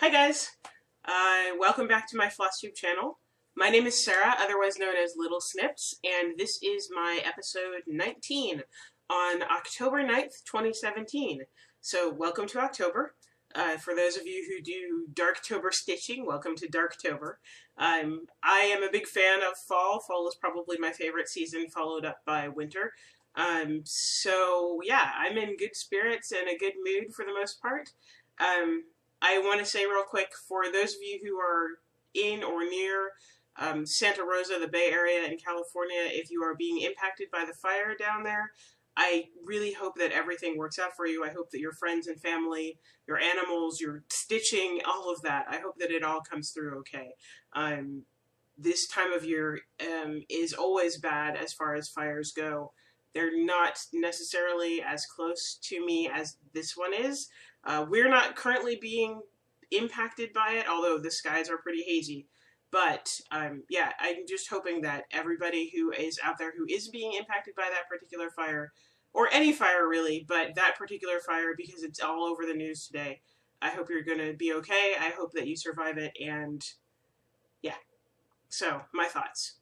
Hi guys, welcome back to my Flosstube channel. My name is Sarah, otherwise known as Little Snips, and this is my episode 19 on October 9th, 2017. So welcome to October. For those of you who do Darktober stitching, welcome to Darktober. I am a big fan of fall. Fall is probably my favorite season, followed up by winter. So yeah, I'm in good spirits and a good mood for the most part. I want to say real quick, for those of you who are in or near Santa Rosa, the Bay Area in California, if you are being impacted by the fire down there, I really hope that everything works out for you. I hope that your friends and family, your animals, your stitching, all of that, I hope that it all comes through okay. This time of year is always bad as far as fires go. They're not necessarily as close to me as this one is. We're not currently being impacted by it, although the skies are pretty hazy. But yeah, I'm just hoping that everybody who is out there who is being impacted by that particular fire, or any fire really, but that particular fire because it's all over the news today, I hope you're going to be okay. I hope that you survive it, and yeah. So, my thoughts.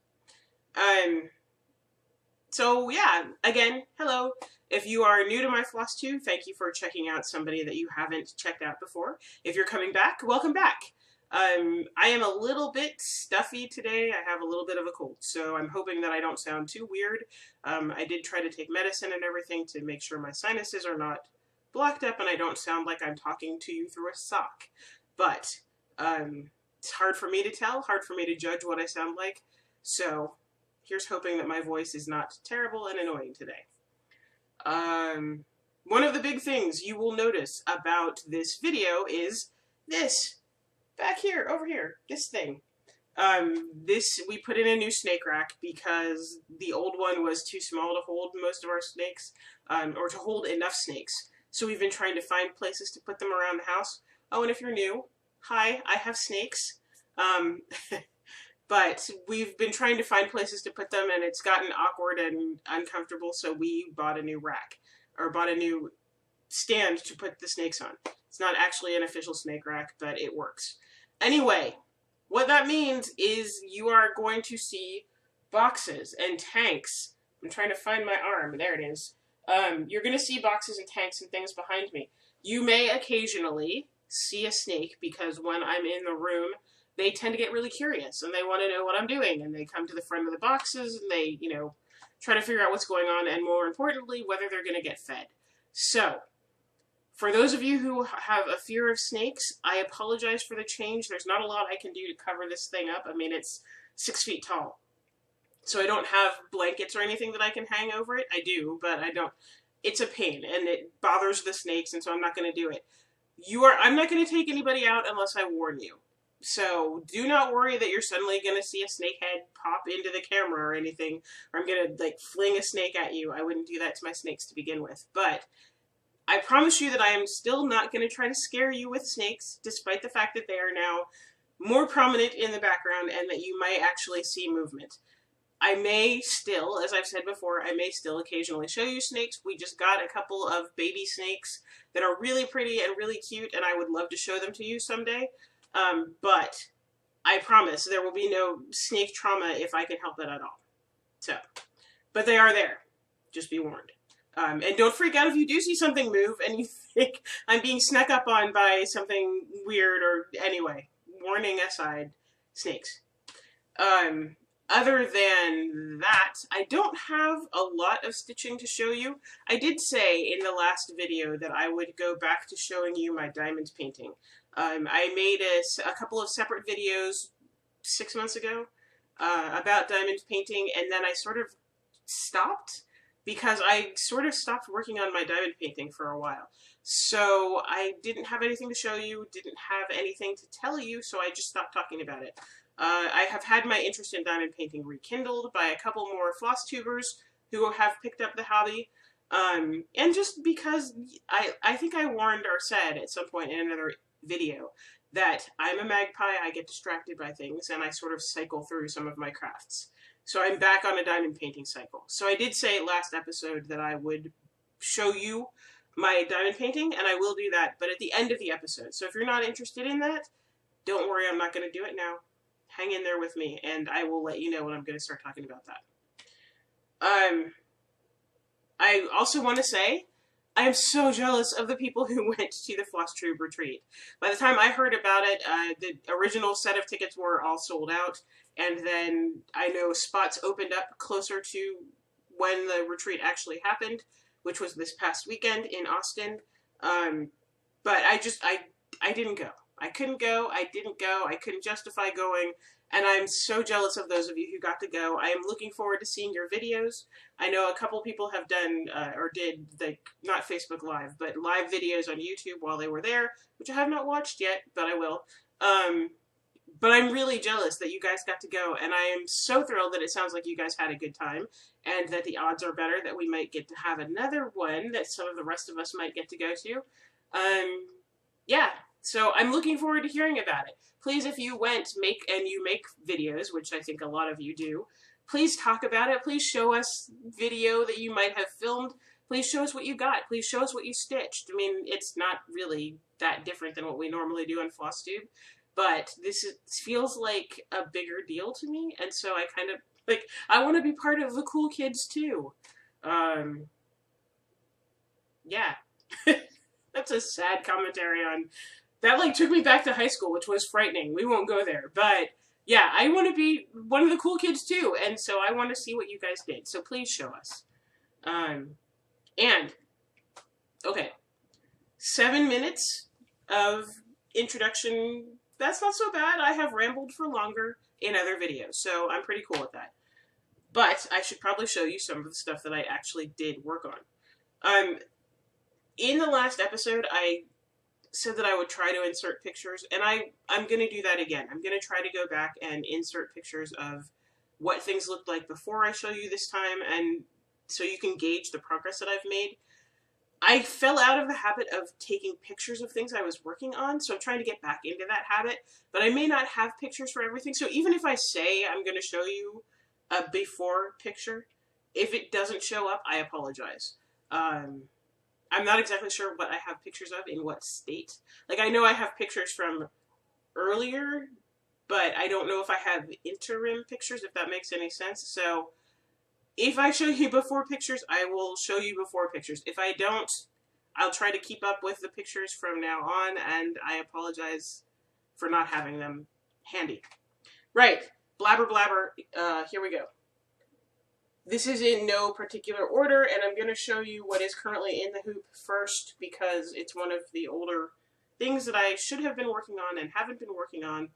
So yeah, again, hello. If you are new to my Flosstube, thank you for checking out somebody that you haven't checked out before. If you're coming back, welcome back. I am a little bit stuffy today. I have a little bit of a cold, so I'm hoping that I don't sound too weird. I did try to take medicine and everything to make sure my sinuses are not blocked up and I don't sound like I'm talking to you through a sock. But it's hard for me to tell, hard for me to judge what I sound like, so here's hoping that my voice is not terrible and annoying today. One of the big things you will notice about this video is this. Back here, over here, this thing. We put in a new snake rack because the old one was too small to hold most of our snakes, or to hold enough snakes. So we've been trying to find places to put them around the house. Oh, and if you're new, hi, I have snakes. But we've been trying to find places to put them, and it's gotten awkward and uncomfortable, so we bought a new rack, or bought a new stand to put the snakes on. It's not actually an official snake rack, but it works. Anyway, what that means is you are going to see boxes and tanks. I'm trying to find my arm. There it is. You're going to see boxes and tanks and things behind me. You may occasionally see a snake, because when I'm in the room, they tend to get really curious and they want to know what I'm doing, and they come to the front of the boxes and they, try to figure out what's going on, and more importantly, whether they're going to get fed. So, for those of you who have a fear of snakes, I apologize for the change. There's not a lot I can do to cover this thing up. I mean, it's 6 feet tall. So I don't have blankets or anything that I can hang over it. I do, but I don't. It's a pain, and it bothers the snakes, and so I'm not going to do it. I'm not going to take anybody out unless I warn you. So do not worry that you're suddenly going to see a snake head pop into the camera or anything, or I'm going to fling a snake at you. I wouldn't do that to my snakes to begin with. But I promise you that I am still not going to try to scare you with snakes, despite the fact that they are now more prominent in the background and that you might actually see movement. I may still, as I've said before, I may still occasionally show you snakes. We just got a couple of baby snakes that are really pretty and really cute, and I would love to show them to you someday. But I promise there will be no snake trauma if I can help it at all. So, but they are there. Just be warned. And don't freak out if you do see something move and you think I'm being snuck up on by something weird, or anyway, warning aside, snakes. Other than that, I don't have a lot of stitching to show you. I did say in the last video that I would go back to showing you my diamond painting. I made a couple of separate videos 6 months ago about diamond painting, and then I sort of stopped because I sort of stopped working on my diamond painting for a while. So I didn't have anything to show you, didn't have anything to tell you, so I just stopped talking about it. I have had my interest in diamond painting rekindled by a couple more Flosstubers who have picked up the hobby. And just because I think I warned or said at some point in another video that I'm a magpie, I get distracted by things, and I sort of cycle through some of my crafts. So I'm back on a diamond painting cycle. So I did say last episode that I would show you my diamond painting, and I will do that, but at the end of the episode. So if you're not interested in that, don't worry, I'm not going to do it now. Hang in there with me, and I will let you know when I'm going to start talking about that. I also want to say, I am so jealous of the people who went to the Flosstube retreat. By the time I heard about it, the original set of tickets were all sold out, and then I know spots opened up closer to when the retreat actually happened, which was this past weekend in Austin. But I didn't go. I couldn't go. I didn't go. I couldn't justify going. And I'm so jealous of those of you who got to go. I am looking forward to seeing your videos. I know a couple people have done, or did, like, not Facebook Live, but live videos on YouTube while they were there, which I have not watched yet, but I will. But I'm really jealous that you guys got to go, and I am so thrilled that it sounds like you guys had a good time, and that the odds are better that we might get to have another one that some of the rest of us might get to go to. Yeah, so I'm looking forward to hearing about it. Please, if you went, make videos, which I think a lot of you do, please talk about it. Please show us video that you might have filmed. Please show us what you got. Please show us what you stitched. I mean, it's not really that different than what we normally do on Flosstube, but feels like a bigger deal to me, and so I kind of, like, I want to be part of the cool kids too. Yeah. That's a sad commentary on... That, like, took me back to high school, which was frightening. We won't go there. But, yeah, I want to be one of the cool kids, too. And so I want to see what you guys did. So please show us. Okay. 7 minutes of introduction. That's not so bad. I have rambled for longer in other videos. So I'm pretty cool with that. But I should probably show you some of the stuff that I actually did work on. In the last episode, I said that I would try to insert pictures, and I'm going to do that again. I'm going to try to go back and insert pictures of what things looked like before I show you this time, and so you can gauge the progress that I've made. I fell out of the habit of taking pictures of things I was working on, so I'm trying to get back into that habit, but I may not have pictures for everything, so even if I say I'm going to show you a before picture, if it doesn't show up, I apologize. I'm not exactly sure what I have pictures of in what state. Like, I know I have pictures from earlier, but I don't know if I have interim pictures, if that makes any sense. So, if I show you before pictures, I will show you before pictures. If I don't, I'll try to keep up with the pictures from now on, and I apologize for not having them handy. Right, blabber blabber, here we go. This is in no particular order, and I'm going to show you what is currently in the hoop first, because it's one of the older things that I should have been working on and haven't been working on,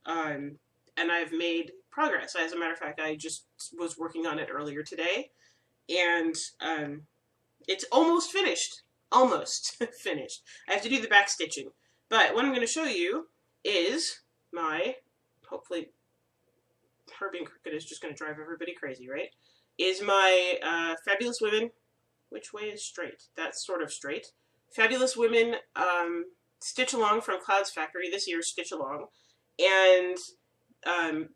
and I've made progress. As a matter of fact, I just was working on it earlier today, and it's almost finished. Almost finished. I have to do the back stitching, but what I'm going to show you is my, hopefully, her being crooked is just going to drive everybody crazy, right? Is my Fabulous Women, which way is straight? That's sort of straight. Fabulous Women Stitch Along from Clouds Factory, this year's Stitch Along. And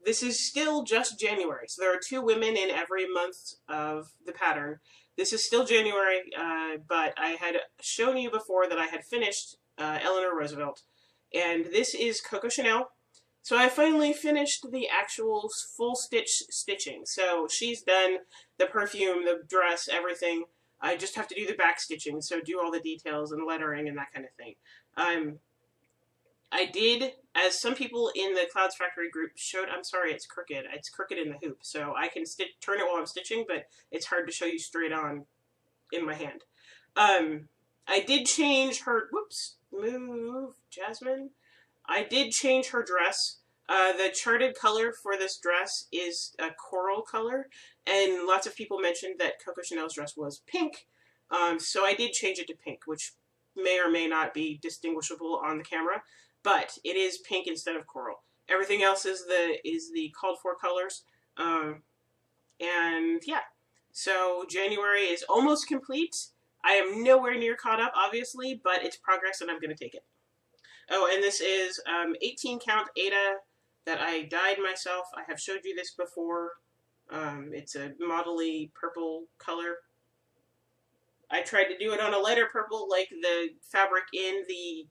this is still just January. So there are 2 women in every month of the pattern. This is still January, but I had shown you before that I had finished Eleanor Roosevelt. And this is Coco Chanel. So I finally finished the actual full stitching. So she's done the perfume, the dress, everything. I just have to do the back stitching, so do all the details and lettering and that kind of thing. I did, as some people in the Clouds Factory group showed, I'm sorry, it's crooked. It's crooked in the hoop, so I can turn it while I'm stitching, but it's hard to show you straight on in my hand. I did change her, whoops, move, Jasmine. I did change her dress. The charted color for this dress is a coral color, and lots of people mentioned that Coco Chanel's dress was pink, so I did change it to pink, which may or may not be distinguishable on the camera, but it is pink instead of coral. Everything else is the called for colors, and yeah, so January is almost complete. I am nowhere near caught up, obviously, but it's progress and I'm going to take it. Oh, and this is 18 count Ada that I dyed myself. I have showed you this before. It's a modelly purple color. I tried to do it on a lighter purple like the fabric in the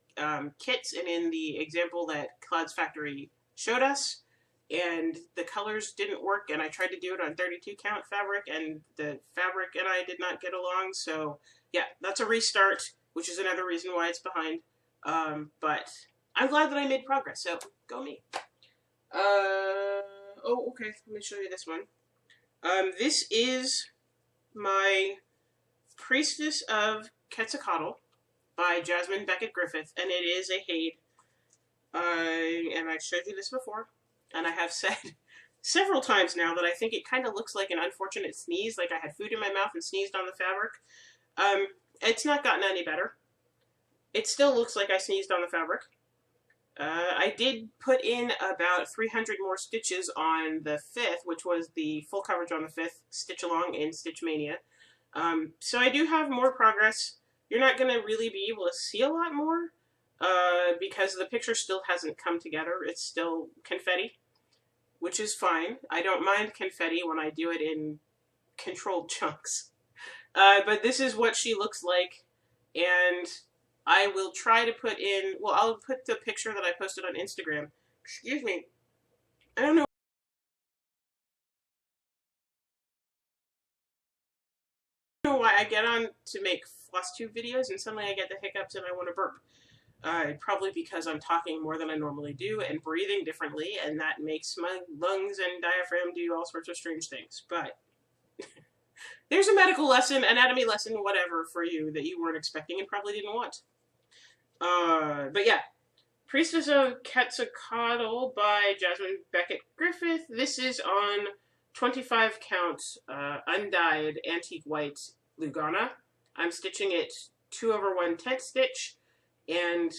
kits and in the example that Cloud's Factory showed us, and the colors didn't work, and I tried to do it on 32 count fabric, and the fabric and I did not get along, so yeah, that's a restart, which is another reason why it's behind, but I'm glad that I made progress, so go me. Oh, okay, let me show you this one. This is my Priestess of Quetzalcoatl by Jasmine Beckett Griffith, and it is a HAED. And I showed you this before, and I have said several times now that I think it kind of looks like an unfortunate sneeze, like I had food in my mouth and sneezed on the fabric. It's not gotten any better. It still looks like I sneezed on the fabric. I did put in about 300 more stitches on the 5th, which was the full coverage on the 5th stitch along in Stitch Mania. So I do have more progress. You're not going to really be able to see a lot more because the picture still hasn't come together. It's still confetti, which is fine. I don't mind confetti when I do it in controlled chunks. But this is what she looks like, and I will try to put in, well, I'll put the picture that I posted on Instagram. Excuse me. I don't know why I get on to make Flosstube videos and suddenly I get the hiccups and I want to burp. Probably because I'm talking more than I normally do and breathing differently, and that makes my lungs and diaphragm do all sorts of strange things. But there's a medical lesson, anatomy lesson, whatever, for you that you weren't expecting and probably didn't want. But yeah, Priestess of Quetzalcoatl by Jasmine Beckett Griffith. This is on 25 count undyed antique white Lugana. I'm stitching it 2/1 tent stitch and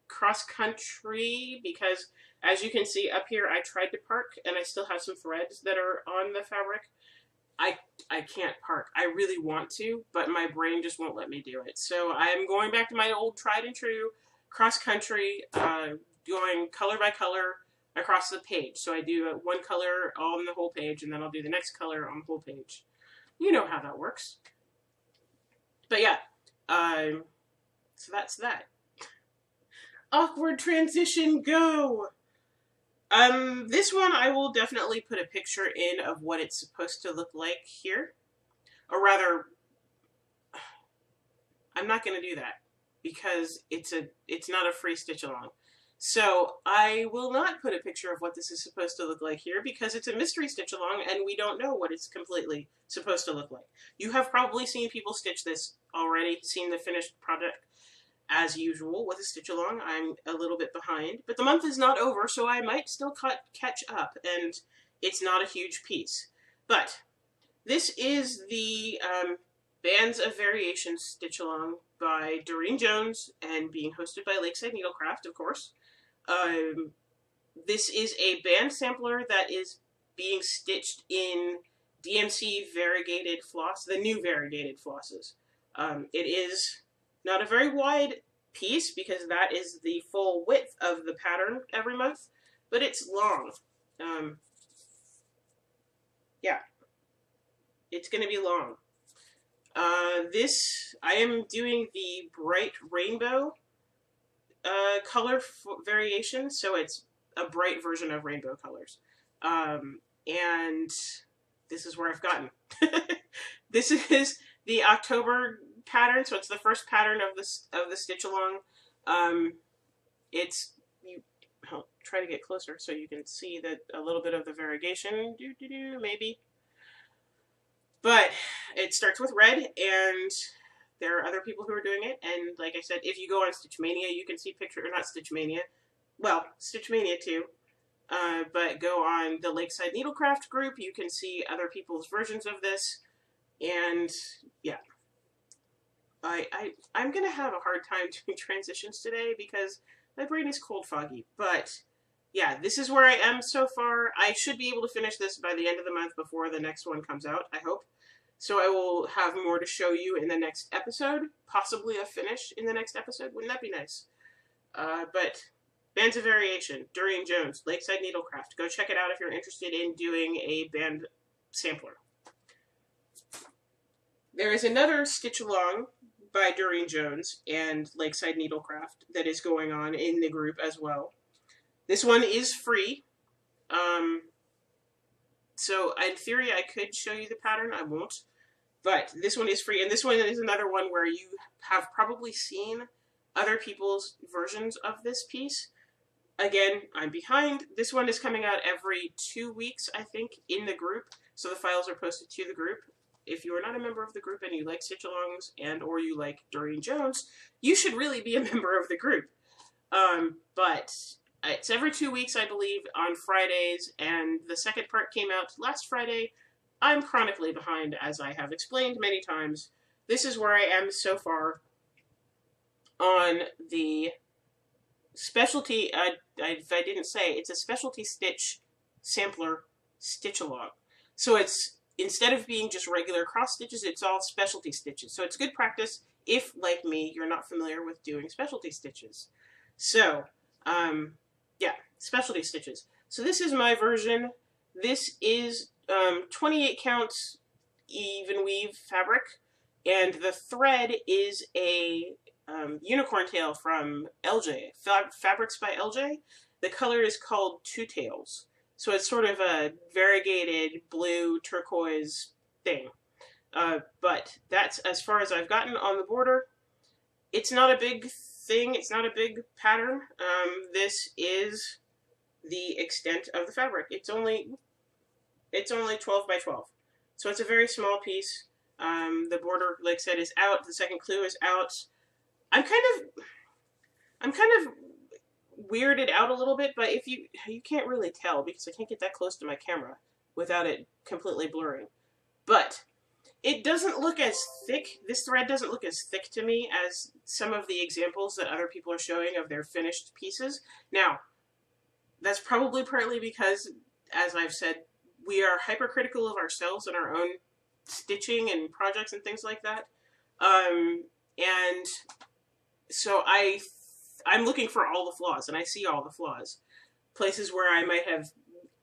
cross country because, as you can see up here, I tried to park and I still have some threads that are on the fabric. I can't park. I really want to, but my brain just won't let me do it. So I'm going back to my old tried and true cross country, going color by color across the page. So I do one color on the whole page, and then I'll do the next color on the whole page. You know how that works. But yeah, so that's that. Awkward transition, go! This one I will definitely put a picture in of what it's supposed to look like here. Or rather, I'm not going to do that because it's not a free stitch along. So I will not put a picture of what this is supposed to look like here because it's a mystery stitch along and we don't know what it's completely supposed to look like. You have probably seen people stitch this already, seen the finished project. As usual with a stitch along, I'm a little bit behind, but the month is not over, so I might still catch up, and it's not a huge piece. But this is the Bands of Variation stitch along by Doreen Jones and being hosted by Lakeside Needlecraft, of course. This is a band sampler that is being stitched in DMC variegated floss, the new variegated flosses. It is not a very wide piece because that is the full width of the pattern every month, but it's long. Yeah, it's going to be long. I am doing the bright rainbow color variation, so it's a bright version of rainbow colors. And this is where I've gotten. This is the October pattern, so it's the first pattern of the stitch along. I'll try to get closer so you can see that a little bit of the variegation, maybe. But it starts with red, and there are other people who are doing it. And like I said, if you go on Stitch Mania, you can see picture, or not Stitch Mania, well, Stitch Mania too. But go on the Lakeside Needlecraft group, you can see other people's versions of this, and yeah. I'm going to have a hard time doing transitions today because my brain is cold foggy. But yeah, this is where I am so far. I should be able to finish this by the end of the month before the next one comes out, I hope. So I will have more to show you in the next episode. Possibly a finish in the next episode. Wouldn't that be nice? But Bands of Variation, Doreen Jones, Lakeside Needlecraft. Go check it out if you're interested in doing a band sampler. There is another stitch along by Doreen Jones and Lakeside Needlecraft that is going on in the group as well. This one is free. So in theory I could show you the pattern, I won't. But this one is free, and this one is another one where you have probably seen other people's versions of this piece. Again, I'm behind. This one is coming out every 2 weeks, I think, in the group. So the files are posted to the group. If you are not a member of the group and you like stitch-alongs and or you like Doreen Jones, you should really be a member of the group. But it's every 2 weeks, I believe, on Fridays, and the second part came out last Friday. I'm chronically behind, as I have explained many times. This is where I am so far on the specialty, if I didn't say, it's a specialty stitch sampler stitch-along. So it's, instead of being just regular cross stitches, it's all specialty stitches. So it's good practice if, like me, you're not familiar with doing specialty stitches. So, yeah, specialty stitches. So this is my version. This is 28 count even weave fabric, and the thread is a unicorn tail from LJ, Fabrics by LJ. The color is called Two Tails. So it's sort of a variegated blue turquoise thing. But that's as far as I've gotten on the border. It's not a big thing. It's not a big pattern. This is the extent of the fabric. It's only 12 by 12. So it's a very small piece. The border, like I said, is out. The second clue is out. I'm kind of weirded out a little bit, but if you can't really tell because I can't get that close to my camera without it completely blurring. But it doesn't look as thick. This thread doesn't look as thick to me as some of the examples that other people are showing of their finished pieces. Now, that's probably partly because, as I've said, we are hypercritical of ourselves and our own stitching and projects and things like that. And so I'm looking for all the flaws, and I see all the flaws. Places where I might have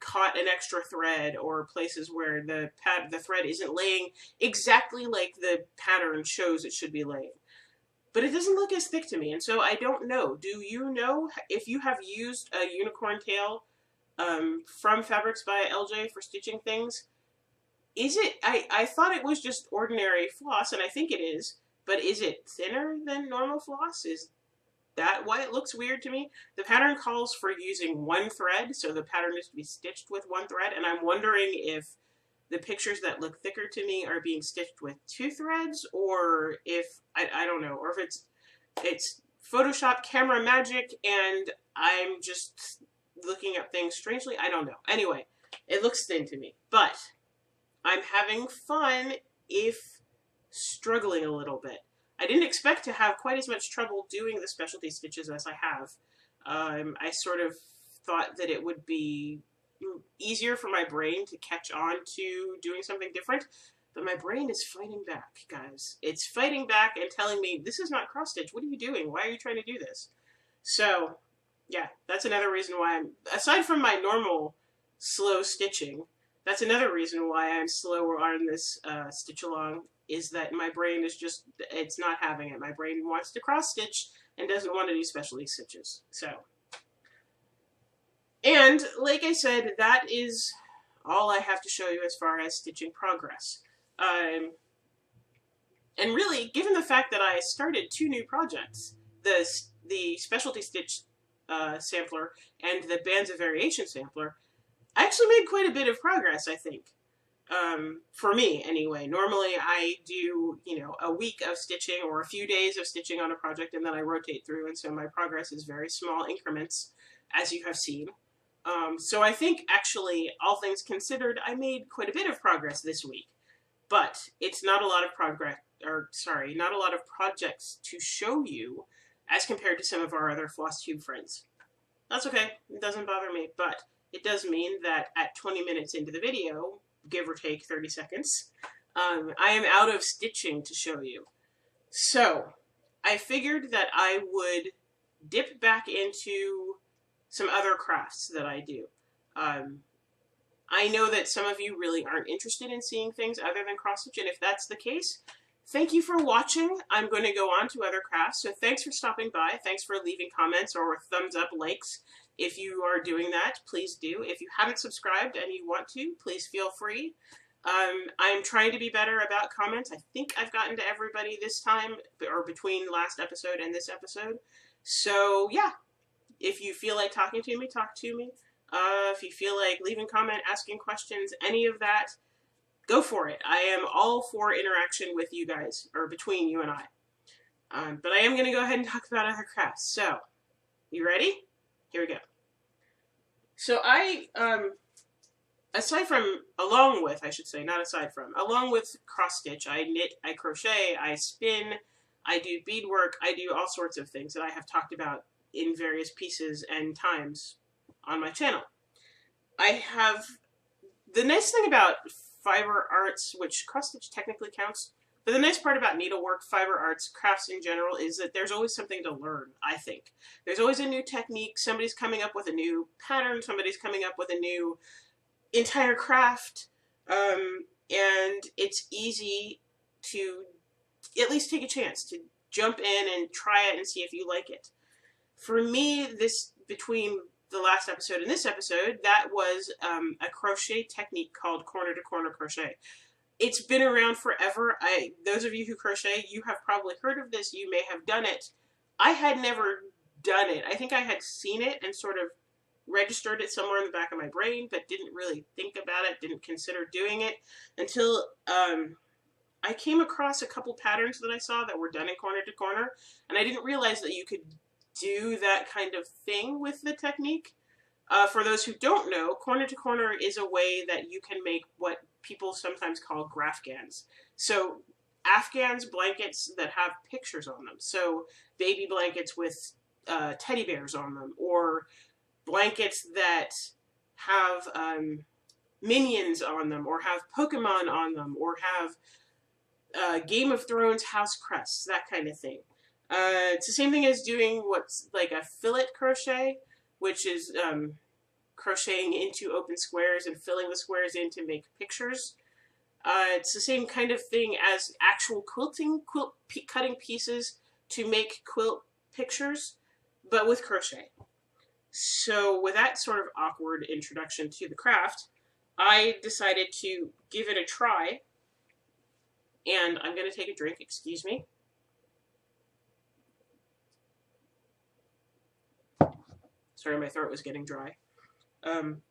caught an extra thread, or places where the thread isn't laying exactly like the pattern shows it should be laying. But it doesn't look as thick to me, and so I don't know. Do you know if you have used a unicorn tail from Fabrics by LJ for stitching things? Is it, I thought it was just ordinary floss, and I think it is, but is it thinner than normal floss? Is that why it looks weird to me? The pattern calls for using one thread, so the pattern is to be stitched with one thread, and I'm wondering if the pictures that look thicker to me are being stitched with two threads, or if, I don't know, or if it's Photoshop camera magic and I'm just looking at things strangely. I don't know. Anyway, it looks thin to me, but I'm having fun if struggling a little bit. I didn't expect to have quite as much trouble doing the specialty stitches as I have. I sort of thought that it would be easier for my brain to catch on to doing something different, but my brain is fighting back, guys. It's fighting back and telling me, this is not cross stitch. What are you doing? Why are you trying to do this? So, yeah, that's another reason why I'm, aside from my normal slow stitching, that's another reason why I'm slower on this stitch along, is that my brain is just, it's not having it. My brain wants to cross stitch and doesn't want to do specialty stitches. So, and like I said, that is all I have to show you as far as stitching progress. And really, given the fact that I started 2 new projects, the specialty stitch sampler and the Bands of Variation sampler, I actually made quite a bit of progress, I think. For me, anyway. Normally I do, you know, a week of stitching or a few days of stitching on a project, and then I rotate through, and so my progress is very small increments, as you have seen. So I think, actually, all things considered, I made quite a bit of progress this week. But it's not a lot of progress, or sorry, not a lot of projects to show you as compared to some of our other Flosstube friends. That's okay. It doesn't bother me, but it does mean that at 20 minutes into the video, give or take 30 seconds, I am out of stitching to show you. So, I figured that I would dip back into some other crafts that I do. I know that some of you really aren't interested in seeing things other than cross stitch, and if that's the case, Thank you for watching. I'm going to go on to other crafts, so thanks for stopping by. Thanks for leaving comments or thumbs up likes. If you are doing that, please do. If you haven't subscribed and you want to, please feel free. I'm trying to be better about comments. I think I've gotten to everybody this time, or between last episode and this episode. So yeah, if you feel like talking to me, talk to me. If you feel like leaving comment, asking questions, any of that, go for it. I am all for interaction with you guys, or between you and I. But I am going to go ahead and talk about other crafts. So, you ready? Here we go. So along with cross stitch, I knit, I crochet, I spin, I do beadwork, I do all sorts of things that I have talked about in various pieces and times on my channel. The nice thing about fiber arts, which cross stitch technically counts, but the nice part about needlework, fiber arts, crafts in general, is that there's always something to learn, I think. There's always a new technique, somebody's coming up with a new pattern, somebody's coming up with a new entire craft, and it's easy to at least take a chance to jump in and try it and see if you like it. For me, between the last episode and this episode, that was a crochet technique called corner to corner crochet. It's been around forever. Those of you who crochet, you have probably heard of this. You may have done it. I had never done it. I think I had seen it and sort of registered it somewhere in the back of my brain, but didn't really think about it, didn't consider doing it until I came across a couple patterns that I saw that were done in corner to corner, and I didn't realize that you could do that kind of thing with the technique. For those who don't know, corner to corner is a way that you can make what people sometimes call graphgans. So Afghans, blankets that have pictures on them. So baby blankets with teddy bears on them, or blankets that have minions on them, or have Pokemon on them, or have Game of Thrones house crests, that kind of thing. It's the same thing as doing what's like a fillet crochet, which is crocheting into open squares and filling the squares in to make pictures. It's the same kind of thing as actual quilting, cutting pieces to make quilt pictures, but with crochet. So with that sort of awkward introduction to the craft, I decided to give it a try, and I'm going to take a drink, excuse me. Sorry, my throat was getting dry. And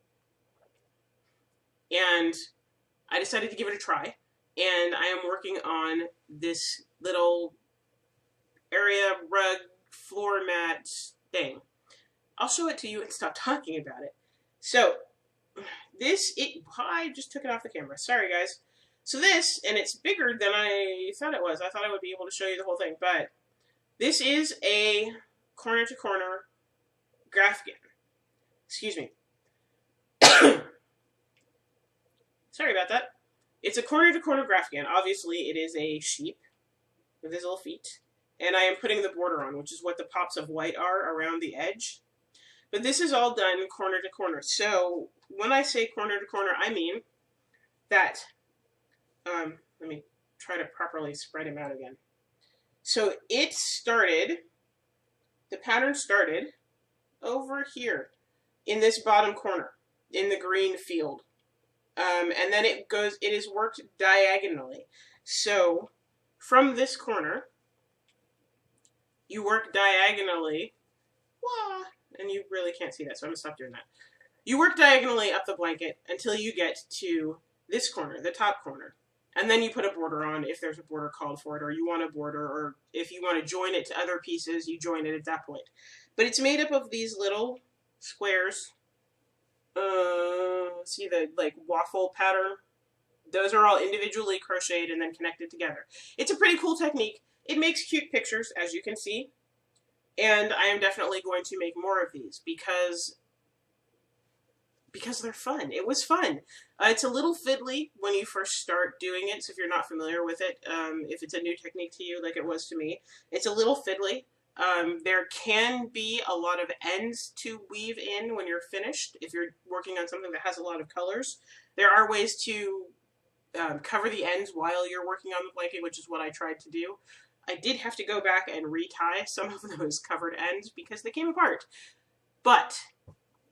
I decided to give it a try, and I am working on this little area rug floor mat thing. I'll show it to you and stop talking about it. So, I just took it off the camera. Sorry, guys. So this, and it's bigger than I thought it was. I thought I would be able to show you the whole thing, but this is a corner to corner graphgan. Excuse me. Sorry about that. It's a corner to corner graphgan. Obviously, it is a sheep with his little feet, and I am putting the border on, which is what the pops of white are around the edge. But this is all done corner to corner. So when I say corner to corner, I mean that, let me try to properly spread him out again. So the pattern started over here in this bottom corner in the green field. And then it is worked diagonally. So from this corner, you work diagonally. Wah, and you really can't see that, so I'm going to stop doing that. You work diagonally up the blanket until you get to this corner, the top corner. And then you put a border on if there's a border called for it, or you want a border, or if you want to join it to other pieces, you join it at that point. But it's made up of these little squares. See the like waffle pattern? Those are all individually crocheted and then connected together. It's a pretty cool technique. It makes cute pictures, as you can see. And I am definitely going to make more of these because they're fun. It was fun. It's a little fiddly when you first start doing it, so if you're not familiar with it, if it's a new technique to you like it was to me, it's a little fiddly. There can be a lot of ends to weave in when you're finished, if you're working on something that has a lot of colors. There are ways to cover the ends while you're working on the blanket, which is what I tried to do. I did have to go back and retie some of those covered ends because they came apart. But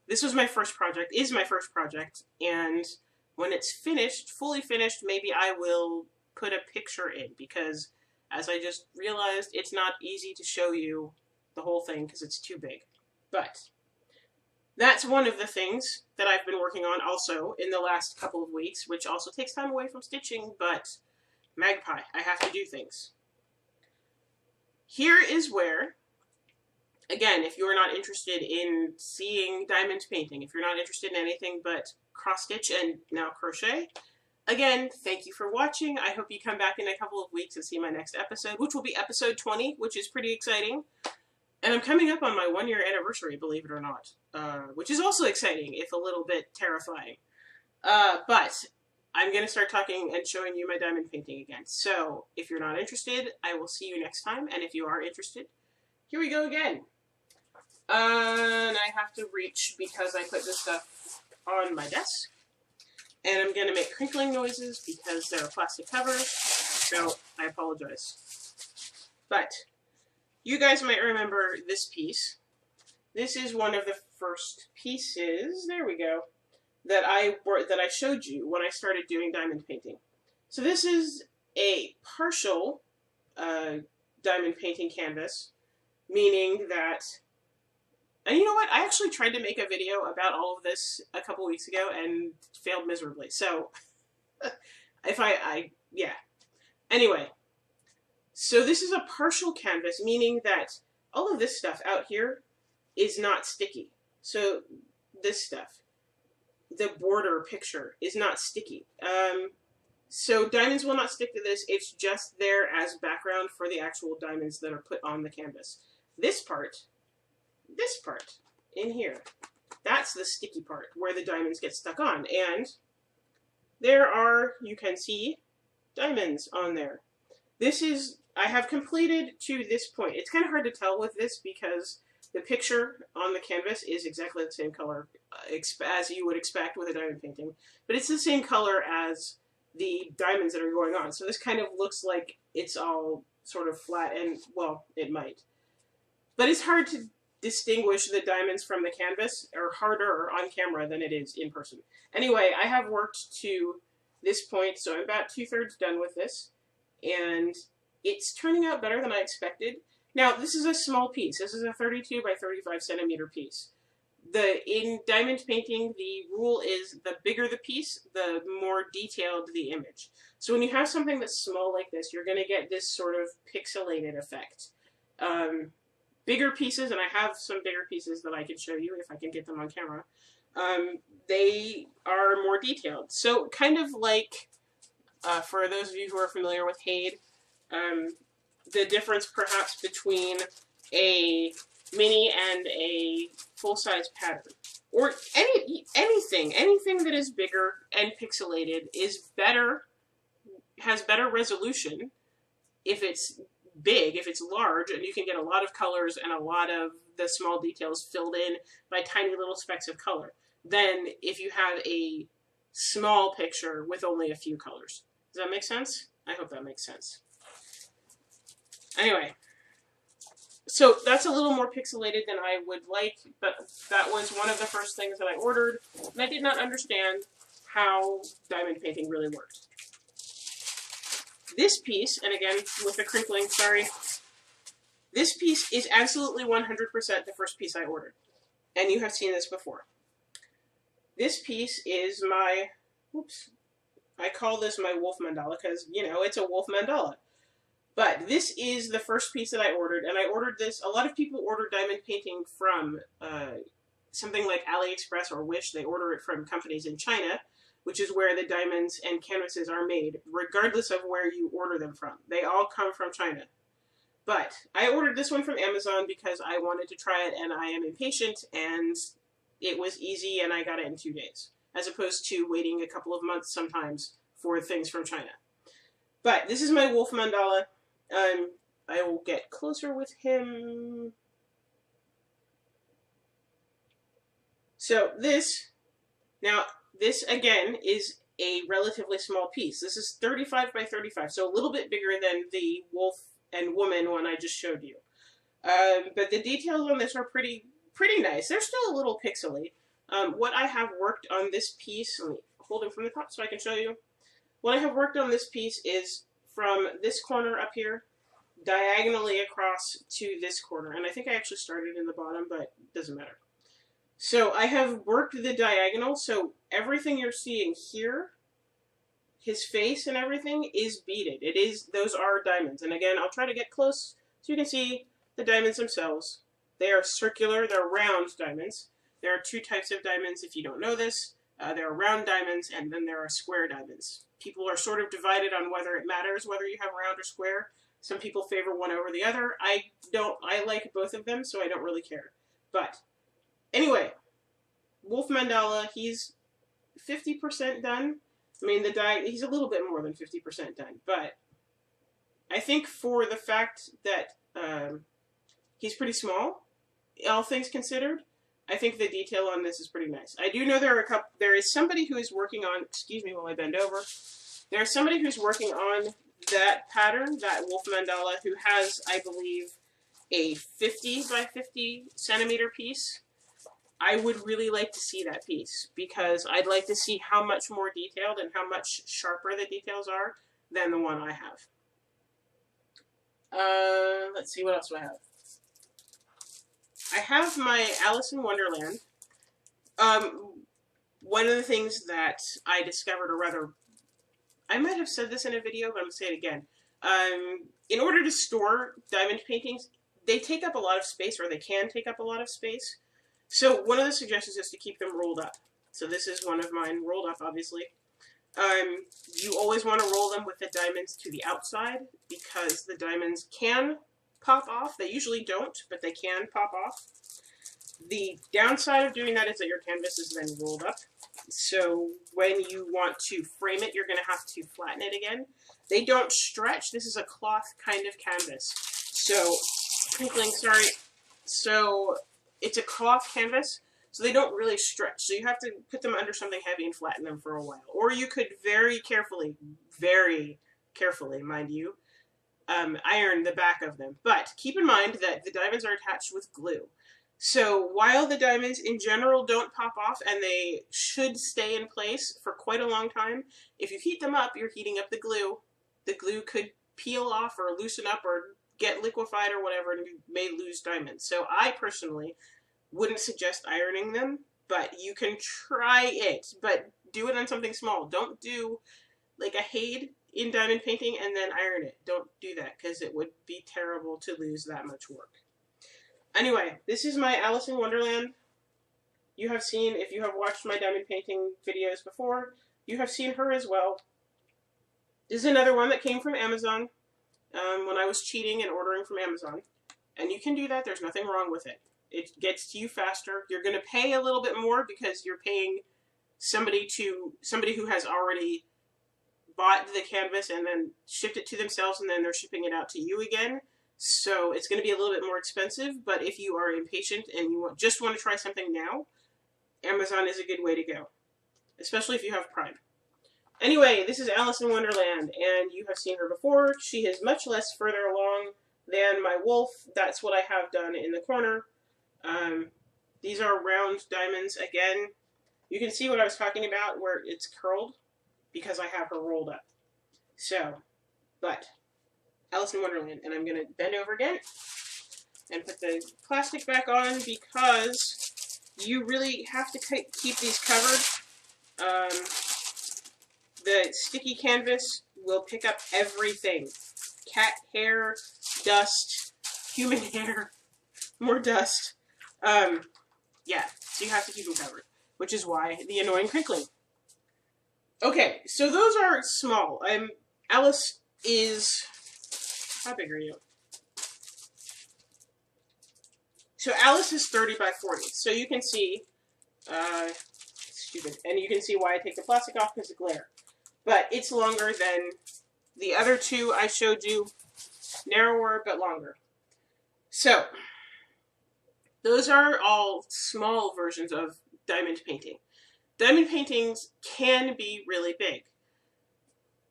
this was my first project, is my first project, and when it's finished, fully finished, maybe I will put a picture in, because as I just realized, it's not easy to show you the whole thing because it's too big. But that's one of the things that I've been working on also in the last couple of weeks, which also takes time away from stitching, but magpie, I have to do things. Here is where, again, if you're not interested in seeing diamond painting, if you're not interested in anything but cross stitch and now crochet, again, thank you for watching. I hope you come back in a couple of weeks and see my next episode, which will be episode 20, which is pretty exciting. And I'm coming up on my 1-year anniversary, believe it or not, which is also exciting, if a little bit terrifying. But I'm going to start talking and showing you my diamond painting again. So if you're not interested, I will see you next time. And if you are interested, here we go again. And I have to reach because I put this stuff on my desk. And I'm going to make crinkling noises because they're a plastic cover. So I apologize. But you guys might remember this piece. This is one of the first pieces, there we go, that I showed you when I started doing diamond painting. So this is a partial diamond painting canvas, meaning that, and you know what, I actually tried to make a video about all of this a couple weeks ago and failed miserably. So yeah. Anyway. So this is a partial canvas, meaning that all of this stuff out here is not sticky. So this stuff, the border picture, is not sticky. So diamonds will not stick to this. It's just there as background for the actual diamonds that are put on the canvas. This part in here, that's the sticky part where the diamonds get stuck on. And there are, you can see, diamonds on there. This is, I have completed to this point. It's kind of hard to tell with this because the picture on the canvas is exactly the same color as you would expect with a diamond painting, but it's the same color as the diamonds that are going on. So this kind of looks like it's all sort of flat, and, well, it might. But it's hard to distinguish the diamonds from the canvas, or harder on camera than it is in person. Anyway, I have worked to this point, so I'm about 2/3 done with this, and it's turning out better than I expected. Now, this is a small piece. This is a 32 by 35 centimeter piece. In diamond painting, the rule is the bigger the piece, the more detailed the image. So when you have something that's small like this, you're going to get this sort of pixelated effect. Bigger pieces, and I have some bigger pieces that I can show you if I can get them on camera, they are more detailed. So kind of like, for those of you who are familiar with HAED, the difference perhaps between a mini and a full-size pattern, or anything that is bigger and pixelated is better, has better resolution if it's big, if it's large, and you can get a lot of colors and a lot of the small details filled in by tiny little specks of color, than if you have a small picture with only a few colors. Does that make sense? I hope that makes sense. Anyway, so that's a little more pixelated than I would like, but that was one of the first things that I ordered, and I did not understand how diamond painting really worked. This piece, and again, with the crinkling, sorry, this piece is absolutely 100% the first piece I ordered, and you have seen this before. This piece is my, oops, I call this my wolf mandala because, you know, it's a wolf mandala. But this is the first piece that I ordered, and I ordered this. A lot of people order diamond painting from something like AliExpress or Wish. They order it from companies in China, which is where the diamonds and canvases are made, regardless of where you order them from. They all come from China. But I ordered this one from Amazon because I wanted to try it, and I am impatient, and it was easy, and I got it in 2 days, as opposed to waiting a couple of months sometimes for things from China. But this is my wolf mandala. I will get closer with him. So this, now this again is a relatively small piece. This is 35 by 35, so a little bit bigger than the wolf and woman one I just showed you. But the details on this are pretty nice. They're still a little pixely. What I have worked on this piece, let me hold it from the top so I can show you. What I have worked on this piece is from this corner up here, diagonally across to this corner. And I think I actually started in the bottom, but it doesn't matter. So I have worked the diagonal, so everything you're seeing here, his face and everything, is beaded. Those are diamonds. And again, I'll try to get close so you can see the diamonds themselves. They are circular, they're round diamonds. There are two types of diamonds if you don't know this. There are round diamonds and then there are square diamonds. People are sort of divided on whether it matters whether you have round or square. Some people favor one over the other. I like both of them, so I don't really care. But anyway, Wolf Mandala, he's 50% done. I mean, he's a little bit more than 50% done, but I think for the fact that he's pretty small, all things considered, I think the detail on this is pretty nice. I do know there is somebody who is working on, excuse me while I bend over, there's somebody who's working on that pattern, that Wolf Mandala, who has, I believe, a 50 by 50 centimeter piece. I would really like to see that piece because I'd like to see how much more detailed and how much sharper the details are than the one I have. Let's see, what else do I have? I have my Alice in Wonderland. One of the things that I discovered, or rather, I might have said this in a video, but I'm going to say it again. In order to store diamond paintings, they take up a lot of space, or they can take up a lot of space. So one of the suggestions is to keep them rolled up. So this is one of mine, rolled up, obviously. You always want to roll them with the diamonds to the outside because the diamonds can pop off. They usually don't, but they can pop off. The downside of doing that is that your canvas is then rolled up. So when you want to frame it, you're going to have to flatten it again. They don't stretch. This is a cloth kind of canvas. So, crinkling, sorry. So it's a cloth canvas, so they don't really stretch. So you have to put them under something heavy and flatten them for a while. Or you could very carefully, mind you, iron the back of them. But keep in mind that the diamonds are attached with glue. So while the diamonds in general don't pop off and they should stay in place for quite a long time, if you heat them up, you're heating up the glue. The glue could peel off or loosen up or get liquefied or whatever, and you may lose diamonds. So I personally wouldn't suggest ironing them, but you can try it, but do it on something small. Don't do like a HAED in diamond painting and then iron it. Don't do that because it would be terrible to lose that much work. Anyway, this is my Alice in Wonderland. You have seen, if you have watched my diamond painting videos before, you have seen her as well. This is another one that came from Amazon when I was cheating and ordering from Amazon. And you can do that. There's nothing wrong with it. It gets to you faster. You're going to pay a little bit more because you're paying somebody who has already bought the canvas and then shipped it to themselves, and then they're shipping it out to you again. So it's going to be a little bit more expensive, but if you are impatient and you just want to try something now, Amazon is a good way to go, especially if you have Prime. Anyway, this is Alice in Wonderland, and you have seen her before. She is much less further along than my wolf. That's what I have done in the corner. These are round diamonds. Again, you can see what I was talking about where it's curled because I have her rolled up. So, but Alice in Wonderland, and I'm going to bend over again and put the plastic back on because you really have to keep these covered. The sticky canvas will pick up everything. Cat hair, dust, human hair, more dust. Yeah, so you have to keep them covered, which is why the annoying crinkling. Okay, so those are small. Alice is... How big are you? So Alice is 30 by 40. So you can see, stupid, and you can see why I take the plastic off because of glare. But it's longer than the other two I showed you, narrower but longer. So those are all small versions of diamond painting. Diamond paintings can be really big.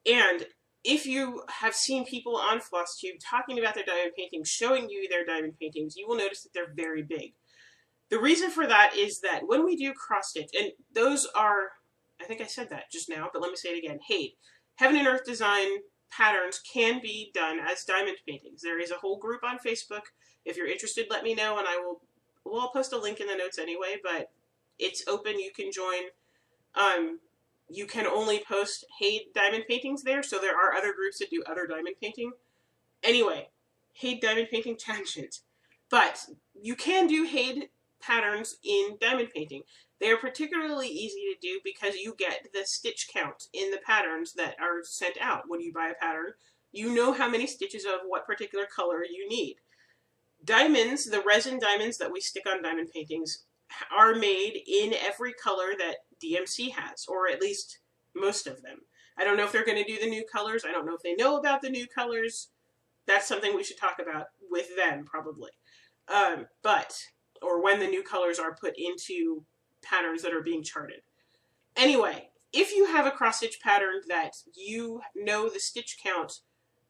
And if you have seen people on Flosstube talking about their diamond paintings, showing you their diamond paintings, you will notice that they're very big. The reason for that is that when we do cross stitch, and those are, I think I said that just now, but let me say it again, HAED, Heaven and Earth Design patterns can be done as diamond paintings. There is a whole group on Facebook. If you're interested, let me know, and I'll post a link in the notes anyway, but it's open. You can join. You can only post HAED diamond paintings there, so there are other groups that do other diamond painting. Anyway, HAED diamond painting tangent. But you can do HAED patterns in diamond painting. They are particularly easy to do because you get the stitch count in the patterns that are sent out. When you buy a pattern, you know how many stitches of what particular color you need. Diamonds, the resin diamonds that we stick on diamond paintings, are made in every color that DMC has, or at least most of them. I don't know if they're going to do the new colors. I don't know if they know about the new colors. That's something we should talk about with them, probably. Or when the new colors are put into patterns that are being charted. Anyway, if you have a cross-stitch pattern that you know the stitch count,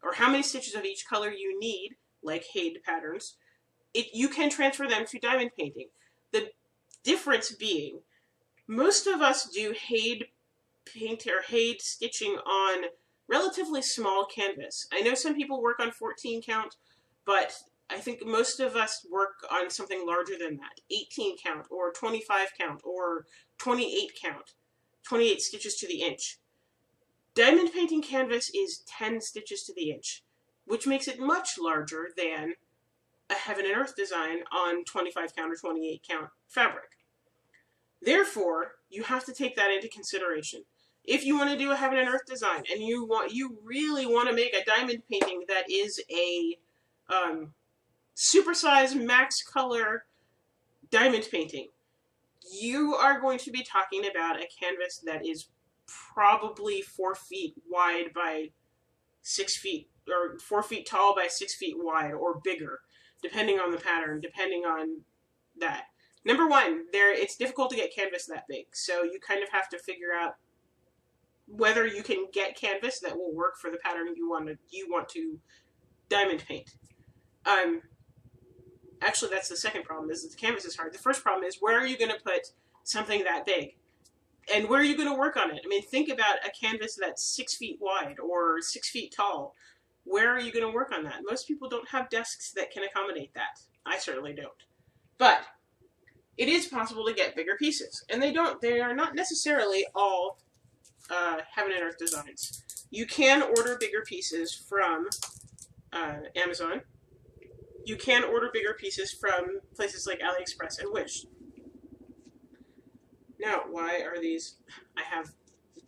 or how many stitches of each color you need, like HAED patterns, you can transfer them to diamond painting. The difference being, most of us do HAED paint or HAED stitching on relatively small canvas. I know some people work on 14 count, but I think most of us work on something larger than that. 18 count, or 25 count, or 28 count. 28 stitches to the inch. Diamond painting canvas is 10 stitches to the inch, which makes it much larger than a Heaven and Earth design on 25 count or 28 count fabric. Therefore, you have to take that into consideration. If you want to do a Heaven and Earth design, and you really want to make a diamond painting that is a supersized max color diamond painting, you are going to be talking about a canvas that is probably 4 feet wide by 6 feet, or 4 feet tall by 6 feet wide, or bigger, depending on the pattern, depending on that. Number one, it's difficult to get canvas that big, so you kind of have to figure out whether you can get canvas that will work for the pattern you want to diamond paint. Actually, that's the second problem, is that the canvas is hard. The first problem is, where are you going to put something that big? And where are you going to work on it? I mean, think about a canvas that's 6 feet wide or 6 feet tall. Where are you going to work on that? Most people don't have desks that can accommodate that. I certainly don't. But it is possible to get bigger pieces. And they are not necessarily all Heaven and Earth designs. You can order bigger pieces from Amazon. You can order bigger pieces from places like AliExpress and Wish. Now, why are these? I have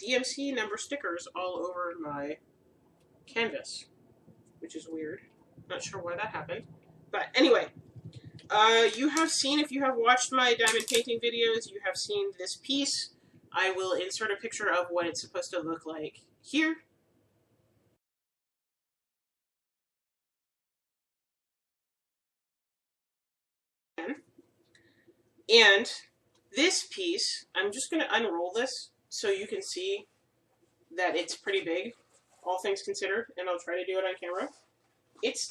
DMC number stickers all over my canvas, which is weird. Not sure why that happened. But anyway, you have seen, if you have watched my diamond painting videos, you have seen this piece. I will insert a picture of what it's supposed to look like here. And this piece, I'm just going to unroll this so you can see that it's pretty big, all things considered, and I'll try to do it on camera. It's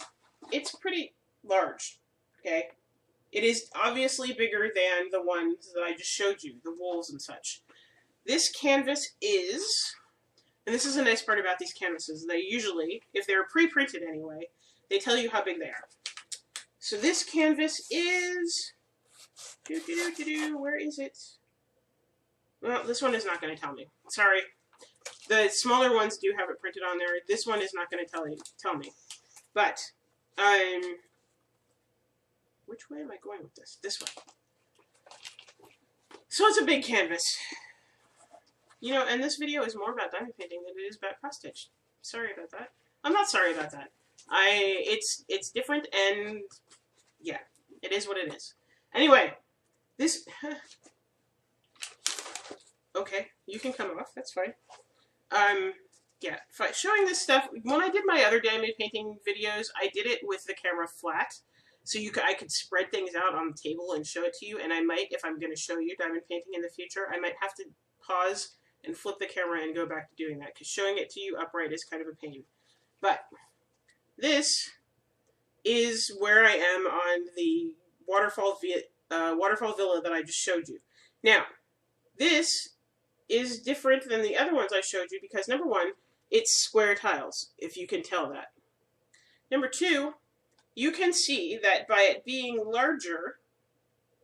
pretty large, okay? It is obviously bigger than the ones that I just showed you, the wools and such. This canvas is, and this is a nice part about these canvases, they usually, if they're pre-printed anyway, they tell you how big they are. So this canvas is, where is it? Well, this one is not going to tell me. Sorry. The smaller ones do have it printed on there. This one is not going to tell me. But, which way am I going with this? This way. So it's a big canvas. You know, and this video is more about diamond painting than it is about cross stitch. Sorry about that. I'm not sorry about that. It's different, and yeah, it is what it is. Anyway, this, okay, you can come off, that's fine. Yeah, showing this stuff, when I did my other diamond painting videos, I did it with the camera flat, so I could spread things out on the table and show it to you, and I might, if I'm going to show you diamond painting in the future, I might have to pause and flip the camera and go back to doing that, because showing it to you upright is kind of a pain. But this is where I am on the waterfall villa that I just showed you. Now, this is different than the other ones I showed you because, number one, it's square tiles, if you can tell that. Number two, you can see that by it being larger,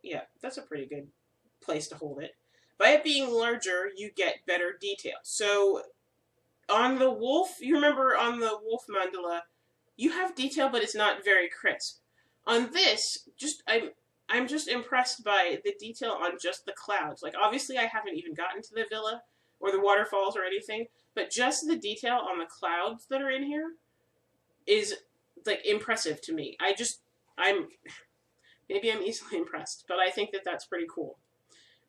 yeah, that's a pretty good place to hold it. By it being larger, you get better detail. So on the wolf, you remember on the wolf mandala, you have detail, but it's not very crisp. On this, I'm just impressed by the detail on just the clouds. Like, obviously I haven't even gotten to the villa or the waterfalls or anything, but just the detail on the clouds that are in here is, like, impressive to me. Maybe I'm easily impressed, but I think that that's pretty cool.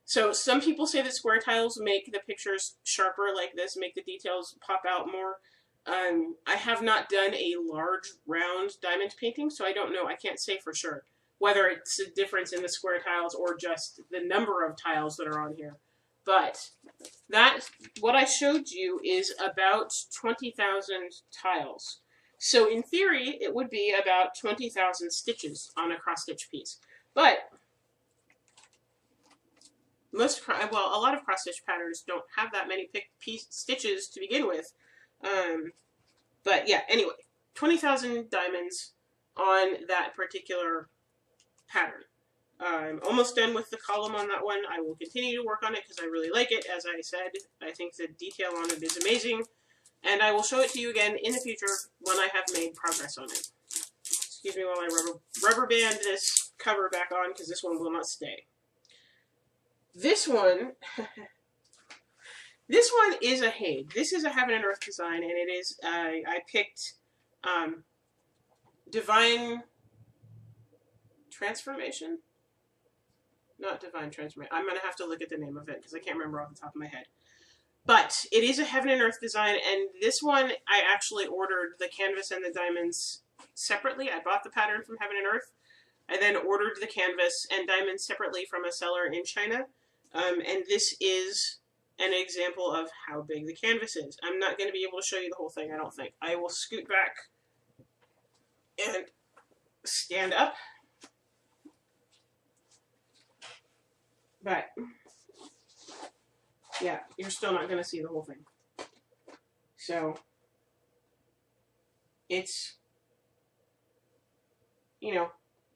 So some people say that square tiles make the pictures sharper like this, make the details pop out more. I have not done a large round diamond painting, so I don't know. I can't say for sure whether it's a difference in the square tiles or just the number of tiles that are on here. But what I showed you is about 20,000 tiles. So in theory, it would be about 20,000 stitches on a cross-stitch piece. But a lot of cross-stitch patterns don't have that many stitches to begin with. But yeah, anyway, 20,000 diamonds on that particular pattern. I'm almost done with the column on that one. I will continue to work on it because I really like it. As I said, I think the detail on it is amazing. And I will show it to you again in the future when I have made progress on it. Excuse me while I rubber band this cover back on because this one will not stay. This one, this one is a HAED. This is a Heaven and Earth design, and it is, I picked Divine Transformation? Not Divine Transformation. I'm going to have to look at the name of it because I can't remember off the top of my head. But it is a Heaven and Earth design, and this one I actually ordered the canvas and the diamonds separately. I bought the pattern from Heaven and Earth. I then ordered the canvas and diamonds separately from a seller in China. And this is an example of how big the canvas is. I'm not going to be able to show you the whole thing, I don't think. I will scoot back and stand up. But yeah, you're still not going to see the whole thing. So it's, you know,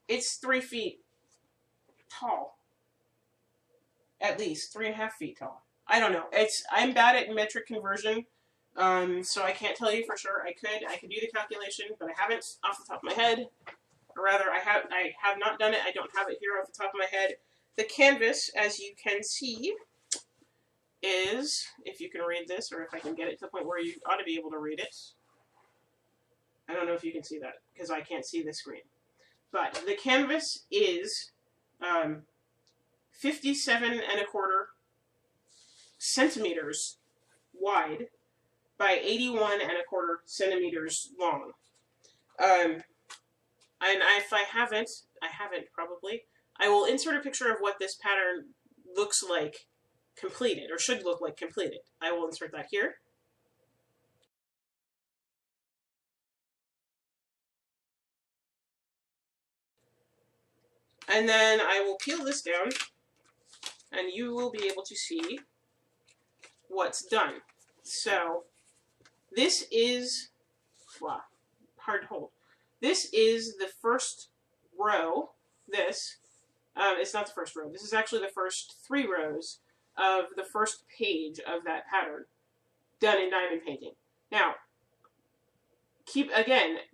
it's 3 feet tall. At least 3.5 feet tall. I don't know. I'm bad at metric conversion, so I can't tell you for sure. I could do the calculation, but I haven't off the top of my head. Or rather, I have not done it. I don't have it here off the top of my head. The canvas, as you can see, is, if you can read this, or if I can get it to the point where you ought to be able to read it. I don't know if you can see that, because I can't see the screen. But the canvas is 57.25 centimeters wide by 81.25 centimeters long. And if I haven't probably, I will insert a picture of what this pattern looks like completed, or should look like completed. I will insert that here. And then I will peel this down, and you will be able to see what's done. So this is, wow, hard to hold. This is the first row. It's not the first row. This is actually the first 3 rows of the first page of that pattern done in diamond painting. Now,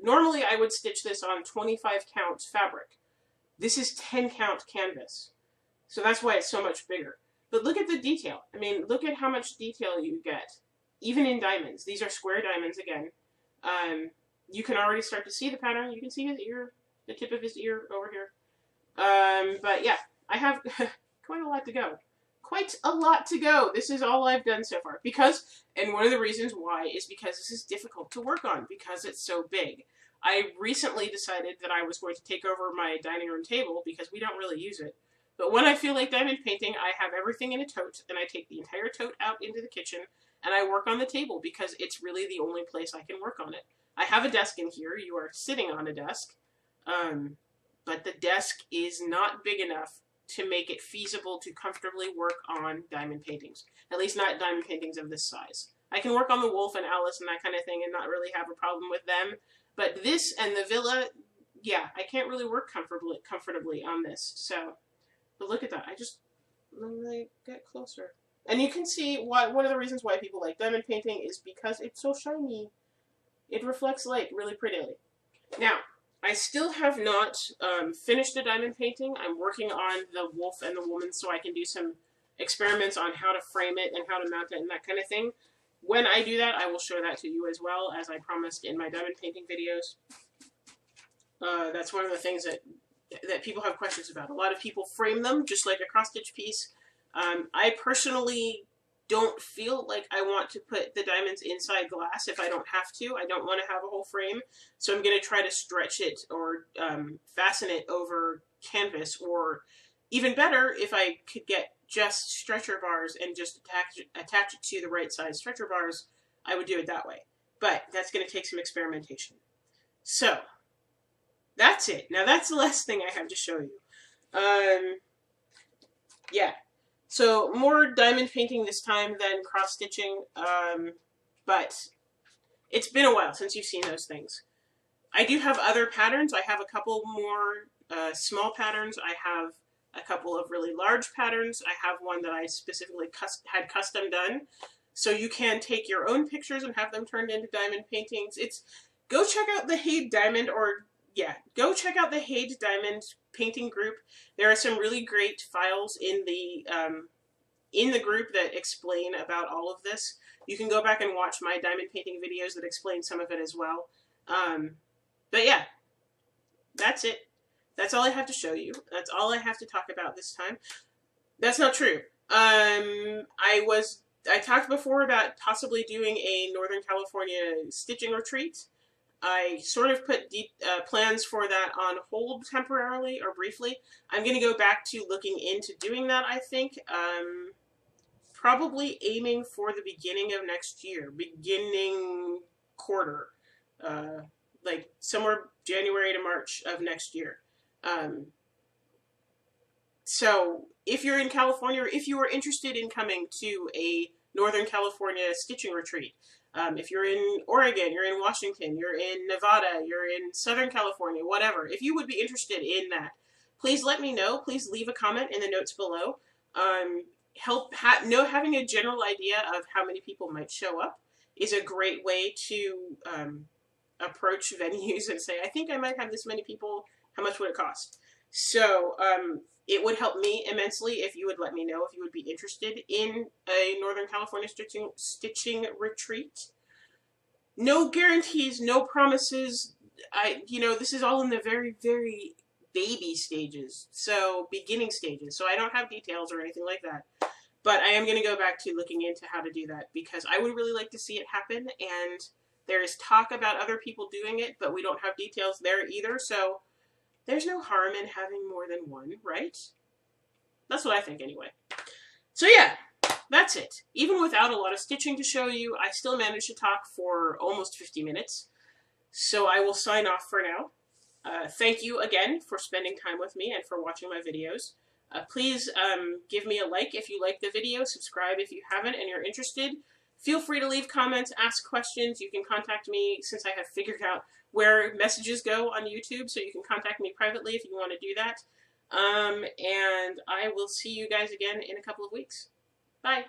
normally I would stitch this on 25 count fabric. This is 10 count canvas. So that's why it's so much bigger. But look at the detail. I mean, look at how much detail you get, even in diamonds. These are square diamonds again. You can already start to see the pattern. You can see his ear, the tip of his ear over here. But yeah, I have quite a lot to go. Quite a lot to go. This is all I've done so far. And one of the reasons why is because this is difficult to work on, because it's so big. I recently decided that I was going to take over my dining room table, because we don't really use it, But when I feel like diamond painting, I have everything in a tote, and I take the entire tote out into the kitchen, and I work on the table because it's really the only place I can work on it. I have a desk in here. You are sitting on a desk, but the desk is not big enough to make it feasible to comfortably work on diamond paintings. At least not diamond paintings of this size. I can work on the wolf and Alice and that kind of thing and not really have a problem with them. But this and the villa, yeah, I can't really work comfortably on this. So, but look at that. Let me get closer. And you can see why one of the reasons why people like diamond painting is because it's so shiny. It reflects light really prettily. Now, I still have not finished the diamond painting. I'm working on the wolf and the woman so I can do some experiments on how to frame it and how to mount it and that kind of thing. When I do that, I will show that to you as well, as I promised in my diamond painting videos. That's one of the things that people have questions about. A lot of people frame them just like a cross-stitch piece. I personally don't feel like I want to put the diamonds inside glass if I don't have to. I don't want to have a whole frame, so I'm going to try to stretch it or fasten it over canvas, or even better, if I could get just stretcher bars and just attach it to the right size stretcher bars, I would do it that way. But that's going to take some experimentation. So, that's it. Now that's the last thing I have to show you. Yeah. So, more diamond painting this time than cross-stitching, but it's been a while since you've seen those things. I do have other patterns. I have a couple more small patterns. I have a couple of really large patterns. I have one that I specifically had custom done. So you can take your own pictures and have them turned into diamond paintings. Go check out the HAED Diamond, go check out the HAED Diamond painting group. There are some really great files in the group that explain about all of this. You can go back and watch my diamond painting videos that explain some of it as well. But yeah, that's it. That's all I have to show you. That's all I have to talk about this time. That's not true. I talked before about possibly doing a Northern California stitching retreat. I sort of put plans for that on hold temporarily or briefly. I'm going to go back to looking into doing that, I think. Probably aiming for the beginning of next year. Beginning quarter. Like somewhere January to March of next year. So if you're in California, or if you are interested in coming to a Northern California stitching retreat, if you're in Oregon, you're in Washington, you're in Nevada, you're in Southern California, whatever, if you would be interested in that, please let me know. Please leave a comment in the notes below. Having a general idea of how many people might show up is a great way to approach venues and say, I think I might have this many people. How much would it cost? So it would help me immensely if you would let me know if you would be interested in a Northern California stitching retreat. No guarantees, no promises. This is all in the very, very baby stages. So beginning stages. So I don't have details or anything like that. But I am going to go back to looking into how to do that because I would really like to see it happen. And there is talk about other people doing it, but we don't have details there either. So there's no harm in having more than one, right? That's what I think anyway. So yeah, that's it. Even without a lot of stitching to show you, I still managed to talk for almost 50 minutes. So I will sign off for now. Thank you again for spending time with me and for watching my videos. Please give me a like if you like the video, subscribe if you haven't and you're interested. Feel free to leave comments, ask questions. You can contact me since I have figured out where messages go on YouTube, so you can contact me privately if you want to do that. And I will see you guys again in a couple of weeks. Bye.